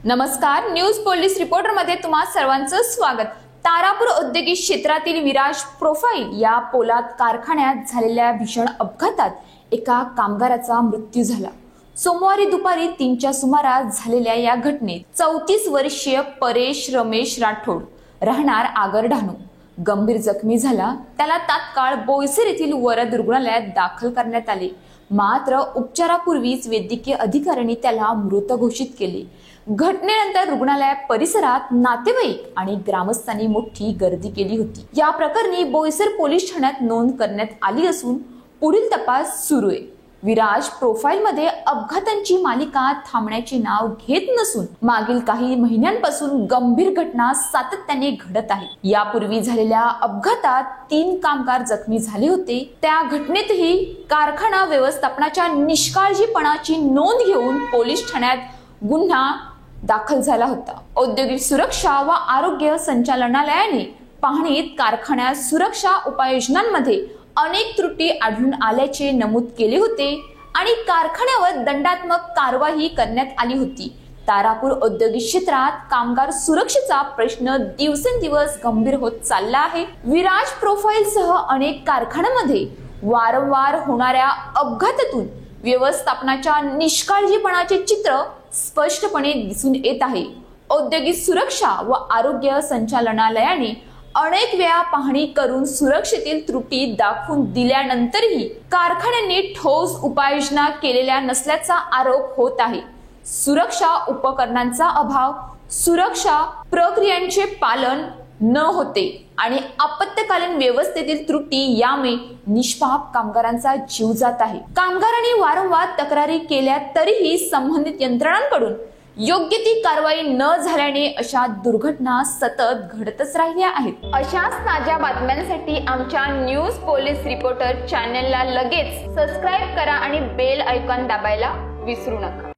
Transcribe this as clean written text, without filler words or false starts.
नमस्कार, news police reporter मध्ये तुम्हा सर्वांचं स्वागत। तारापूर औद्योगिक क्षेत्रातील विराज प्रोफाइल या पोलाद कारखान्यात झालेल्या भीषण अपघातात एका कामगाराचा मृत्यू झाला। सोमवारी दुपारी 3च्या सुमारास झालेल्या या घटनेत 34 वर्षीय परेश रमेश राठोड राहणार आगर डहाणू गंभीर जखमी झाला। त्याला तात्काळ बोईसर येथील वरद रुग्णालयात दाखल करण्यात आले, मात्र उपचारापूर्वीच वैद्यकीय अधिकाऱ्यांनी त्याला मृत घोषित केले। घटनेनंतर रुग्णालय परिसरात नातेवाईक आणि ग्रामस्थांनी मोठी गर्दी केली होती। या प्रकरणी बोईसर पोलीस ठाण्यात नोंद करण्यात आली असून पुढील तपास सुरू आहे। विराज प्रोफाइल मध्ये अपघातांची मालिका थांबण्याचे नाव घेत नसून मागील काही महिन्यांपासून गंभीर घटना सातत्याने घडत आहेत। यापूर्वी झालेल्या अपघातात 3 कामगार जखमी झाले होते। त्या घटनेतही कारखाना व्यवस्थापनाच्या निष्काळजीपणाची नोंद घेऊन पोलीस ठाण्यात गुन्हा दाखल झाला होता। औद्योगिक सुरक्षा व आरोग्य संचालनालयाने पाहणीत कारखान्यात सुरक्षा उपाययोजनांमध्ये अनेक त्रुटी आढळून आल्याचे नमूद केले होते आणि कारखान्यावर दंडात्मक कारवाई करण्यात आली होती। तारापूर औद्योगिक क्षेत्रात कामगार सुरक्षेचा प्रश्न दिवसेंदिवस गंभीर होत चालला आहे। विराज प्रोफाइल सह अनेक कारखान्यांमध्ये वारंवार होणाऱ्या अपघातातून व्यवस्थापनाच्या निष्काळजीपणाचे चित्र स्पष्टपणे दिसून येत आहे। औद्योगिक सुरक्षा व आरोग्य संचालनालयाने अनेक वेळा पाहणी करून सुरक्षेतील त्रुटी दाखवून दिल्यानंतरही कारखान्यांनी ठोस उपाययोजना केलेल्या नसल्याचा आरोप होत आहे। सुरक्षा उपकरणांचा अभाव, सुरक्षा प्रक्रियांचे पालन न होते आणि आपत्कालीन व्यवस्थेतील त्रुटी यामुळे निष्पाप कामगारांचा जीव जात आहे। कामगारांनी वारंवार तक्रारी केल्या तरीही संबंधित यंत्रणांकडून योग्य ती कारवाई न झाल्याने अशा दुर्घटना सतत घडतच राहिल्या आहेत। अशाच ताज्या बातम्यांसाठी आमच्या न्यूज पोलीस रिपोर्टर चॅनलला लगेच सबस्क्राइब करा आणि बेल आयकॉन दाबायला विसरू नका।